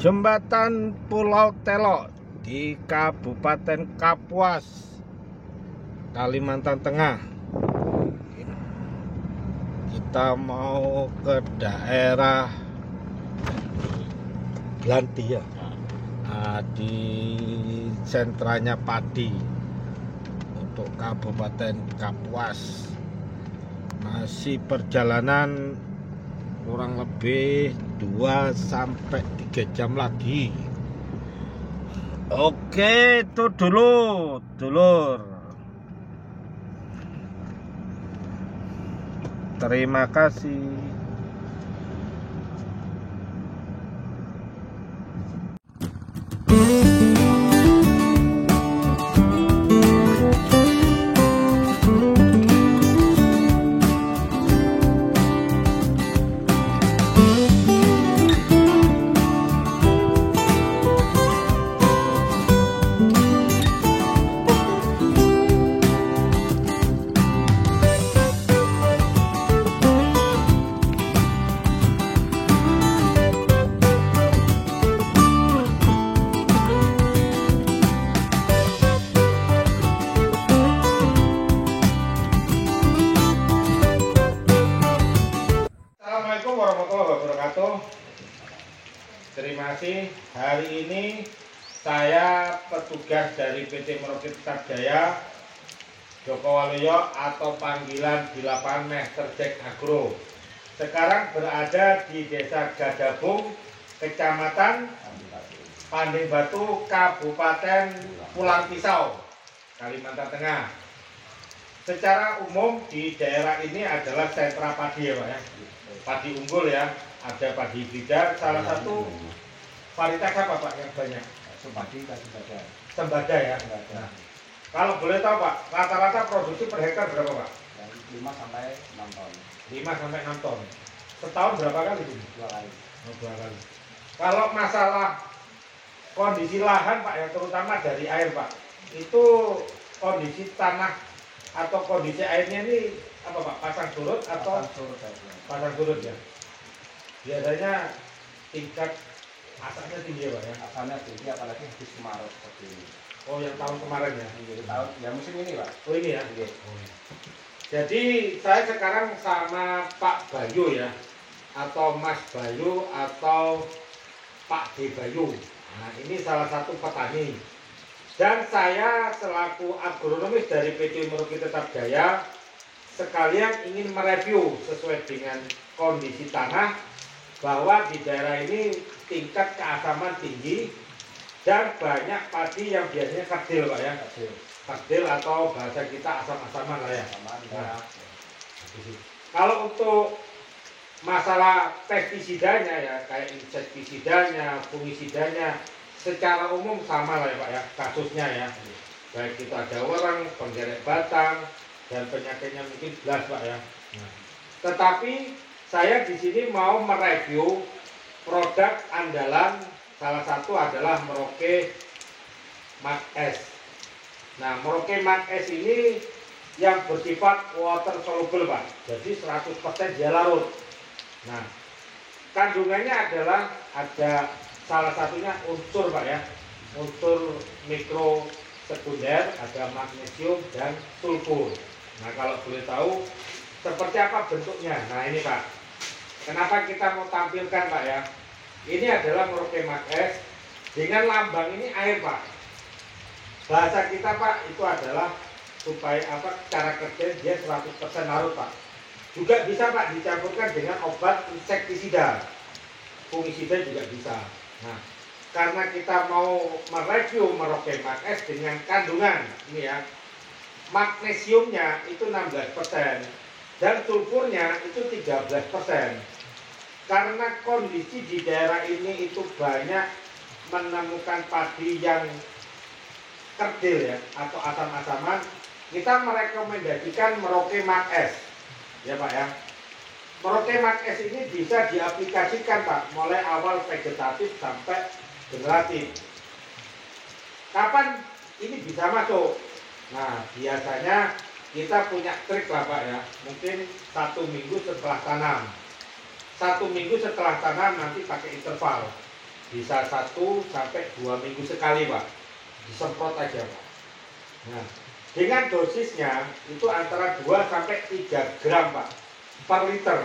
Jembatan Pulau Telok di Kabupaten Kapuas, Kalimantan Tengah. Kita mau ke daerah Blanti ya, di sentranya padi untuk Kabupaten Kapuas. Masih perjalanan kurang lebih 2-3 jam lagi. Oke, itu dulu dulur. Terima kasih. Assalamualaikum warahmatullahi wabarakatuh. Terima kasih. Hari ini saya petugas dari PT Merauke Tetap Jaya Joko Waluyo atau panggilan di lapangan Master Jack Agro. Sekarang berada di Desa Gadabung, Kecamatan Panding Batu, Kabupaten Pulang Pisau, Kalimantan Tengah. Secara umum di daerah ini adalah sentra padi ya Pak ya. Padi unggul ya, ada padi hibrida. Salah satu varietas apa Pak yang banyak? Sembada ya. Nah, kalau boleh tahu Pak, rata-rata produksi per hektar berapa Pak? 5-6 ton. 5-6 ton. Setahun berapa kali itu? 2 kali. Oh, 2 kali. Kalau masalah kondisi lahan Pak, yang terutama dari air Pak, itu kondisi tanah atau kondisi airnya ini apa Pak? Pasang surut atau pasang surut ya? Biasanya tingkat asapnya tinggi ya Pak ya? Asalnya tinggi apalagi habis kemarau seperti ini. Oh, yang tahun kemarin ya? Jadi tahun ya musim ini Pak. Oh, ini ya? Iya. Jadi saya sekarang sama Pak Bayu ya, atau Mas Bayu atau Pak D Bayu. Nah, ini salah satu petani. Dan saya selaku agronomis dari PT Merauke Tetap Jaya sekalian ingin mereview sesuai dengan kondisi tanah bahwa di daerah ini tingkat keasaman tinggi dan banyak padi yang biasanya kerdil Pak ya. Kerdil atau bahasa kita asam-asaman lah ya. Nah, kalau untuk masalah pestisidanya ya, kayak insektisidanya, fungisidanya, secara umum sama lah ya Pak ya, kasusnya ya. Baik itu ada orang, penggerek batang, dan penyakitnya mungkin belas Pak ya. Nah, tetapi saya di sini mau mereview produk andalan, salah satu adalah Merauke Max S. Nah, Merauke Max S ini yang bersifat water soluble Pak, jadi 100% dia larut. Nah, kandungannya adalah ada salah satunya unsur Pak ya, unsur mikro sekunder, ada magnesium dan sulfur. Nah, kalau boleh tahu seperti apa bentuknya. Nah, ini Pak, kenapa kita mau tampilkan Pak ya, ini adalah Merauke Max S dengan lambang ini air Pak. Bahasa kita Pak itu adalah supaya apa, cara kerja dia 100% larut Pak. Juga bisa Pak dicampurkan dengan obat insektisida, fungisida juga bisa. Nah, karena kita mau mereview Merauke Max S dengan kandungan ini ya, magnesiumnya itu 16% dan sulfurnya itu 13%. Karena kondisi di daerah ini itu banyak menemukan padi yang kerdil ya atau asam-asaman, kita merekomendasikan Merauke Max S ya Pak ya. Merauke Max S ini bisa diaplikasikan Pak mulai awal vegetatif sampai generatif. Kapan ini bisa masuk? Nah, biasanya kita punya trik lah Pak ya, mungkin 1 minggu setelah tanam. 1 minggu setelah tanam nanti pakai interval. bisa 1 sampai 2 minggu sekali Pak, disemprot aja Pak. Nah, dengan dosisnya itu antara 2 sampai 3 gram Pak per liter.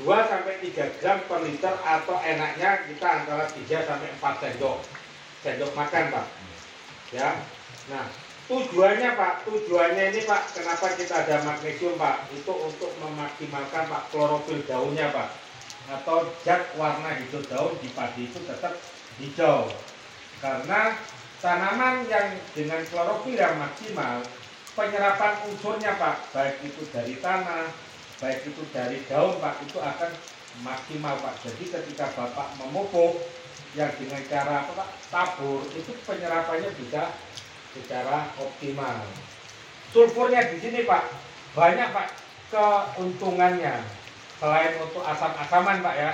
2 sampai 3 gram per liter, atau enaknya kita antara 3 sampai 4 sendok makan Pak. Ya. Nah, tujuannya Pak, tujuannya ini Pak, kenapa kita ada magnesium Pak? Itu untuk memaksimalkan Pak klorofil daunnya Pak, atau zat warna hijau daun di padi itu tetap hijau. Karena tanaman yang dengan klorofil yang maksimal, penyerapan unsurnya Pak, baik itu dari tanah, baik itu dari daun Pak, itu akan maksimal Pak. Jadi ketika Bapak memupuk yang dengan cara apa Pak, tabur, itu penyerapannya bisa secara optimal. Sulfurnya di sini Pak, banyak Pak keuntungannya. Selain untuk asam-asaman Pak ya,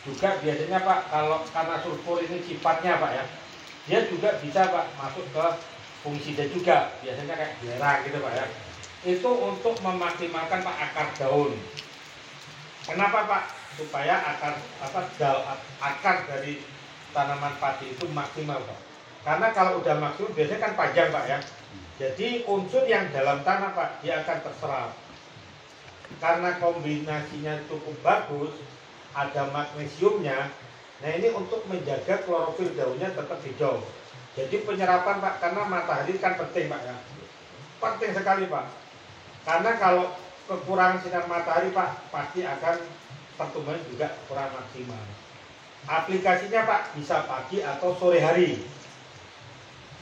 juga biasanya Pak, kalau karena sulfur ini sifatnya Pak ya, dia juga bisa Pak masuk ke fungisida juga, biasanya kayak belerang gitu Pak ya. Itu untuk memaksimalkan Pak akar daun. Kenapa Pak? Supaya akar dari tanaman padi itu maksimal Pak. Karena kalau udah maksimum biasanya kan panjang Pak ya. Jadi unsur yang dalam tanah Pak, dia akan terserap. Karena kombinasinya cukup bagus, ada magnesiumnya. Nah ini untuk menjaga klorofil daunnya tetap hijau. Jadi penyerapan Pak, karena matahari kan penting Pak ya, penting sekali Pak. Karena kalau kekurangan sinar matahari Pak, pasti akan pertumbuhan juga kurang maksimal. Aplikasinya Pak bisa pagi atau sore hari,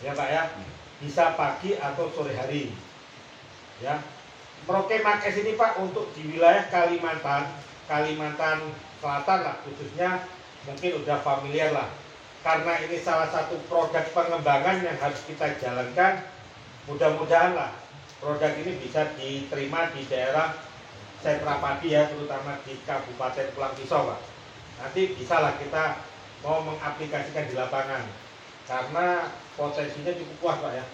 ya Pak ya, bisa pagi atau sore hari, ya. Merauke Makes ini Pak untuk di wilayah Kalimantan Selatan lah khususnya, mungkin udah familiar lah. Karena ini salah satu produk pengembangan yang harus kita jalankan. Mudah-mudahan lah produk ini bisa diterima di daerah sentra padi ya, terutama di Kabupaten Pulang Pisau Pak. Nanti bisa lah kita mau mengaplikasikan di lapangan. Karena potensinya cukup luas Pak ya.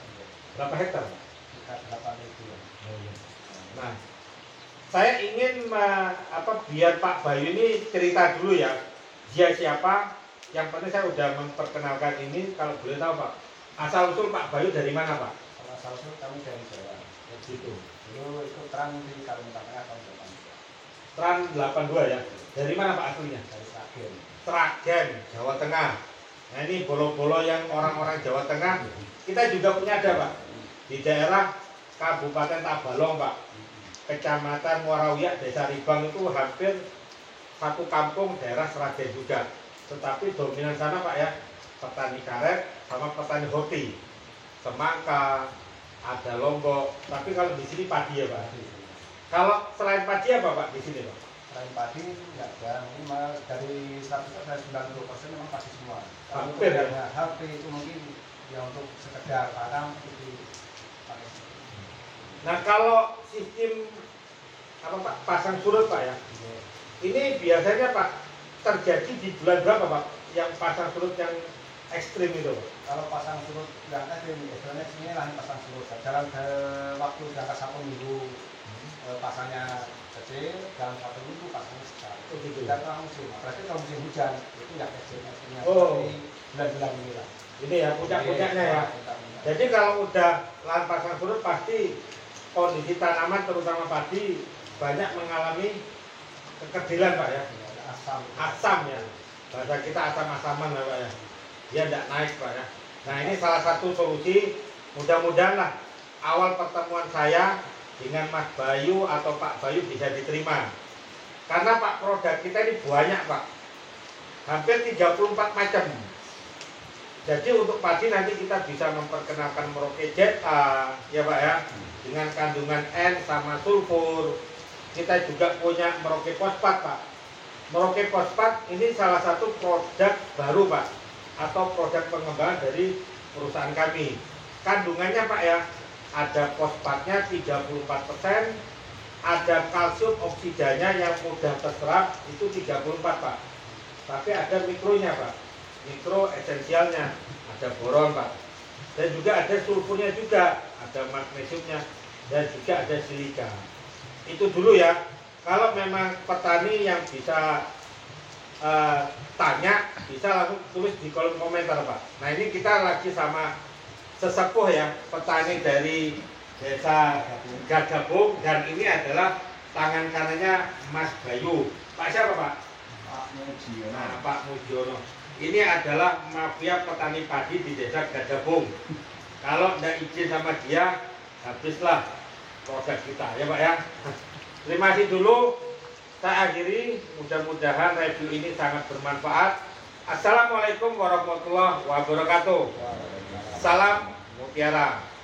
Berapa hektar? 8.000. Nah, saya ingin biar Pak Bayu ini cerita dulu ya, dia siapa. Yang penting saya udah memperkenalkan ini, kalau boleh tahu Pak, asal usul Pak Bayu dari mana Pak? Asal usul kami dari Jawa. Gitu. Dulu itu Tran di Kalimantan Tengah tahun 82. Tran 82 ya. Dari mana Pak aslinya? Dari Sragen. Sragen, Jawa Tengah. Nah ini bolo-bolo yang orang-orang Jawa Tengah, kita juga punya ada Pak, di daerah Kabupaten Tabalong Pak, Kecamatan Muarawiyak, Desa Ribang, itu hampir satu kampung daerah Sragen juga. Tetapi dominan sana Pak ya, petani karet sama petani hoti, semangka, ada lombok. Tapi kalau di sini padi ya Pak. Kalau selain padi apa Pak di sini Pak? Selain padi nggak jarang, ini malah dari 100% memang padi semua. Hampir ya. Hampir itu mungkin ya untuk sekedar tanam itu pakai. Nah kalau sistem apa Pak, pasang surut Pak ya, ini biasanya Pak terjadi di bulan berapa Pak? Yang pasang surut yang ekstrim itu Pak? Kalau pasang surut yang ekstrim, istilahnya sini lah pasang surut. Dalam waktu jangka 1 minggu pasangnya kecil, dalam 1 minggu pasangnya besar. Oh, gitu. Tidak terlalu musim. Berarti kalau musim hujan itu ya ekstrimnya. Oh. Seperti bulan-bulan ini lah. Ini ya puncak-puncaknya ya. Jadi kalau udah lahan pasang surut pasti kondisi tanaman terutama padi banyak mengalami kekecilan Pak ya. Asam ya. Bahasa kita asam-asaman lah Pak ya. Dia tidak naik Pak ya. Nah ini salah satu solusi. Mudah-mudahan lah awal pertemuan saya dengan Mas Bayu atau Pak Bayu bisa diterima. Karena Pak produk kita ini banyak Pak. Hampir 34 macam. Jadi untuk padi nanti kita bisa memperkenalkan Merauke ZA ya Pak ya, dengan kandungan N sama sulfur. Kita juga punya Merauke Fosfat Pak. Merauke Fosfat ini salah satu produk baru Pak, atau produk pengembangan dari perusahaan kami. Kandungannya Pak ya, ada fosfatnya 34%, ada kalsium oksidanya yang mudah terserap itu 34 Pak. Tapi ada mikronya Pak, mikro esensialnya, ada boron Pak, dan juga ada sulfurnya juga, ada magnesiumnya, dan juga ada silika. Itu dulu ya. Kalau memang petani yang bisa tanya bisa langsung tulis di kolom komentar Pak. Nah ini kita lagi sama sesepuh ya, petani dari desa Gagabung, dan ini adalah tangan kanannya Mas Bayu. Pak siapa Pak? Pak Mujiono. Nah, Pak Mujiono. Ini adalah mafia petani padi di desa Gagabung. Kalau tidak izin sama dia, habislah proses kita ya Pak ya. Terima kasih dulu. Saya akhiri, mudah-mudahan review ini sangat bermanfaat. Assalamualaikum warahmatullahi wabarakatuh. Salam Mutiara.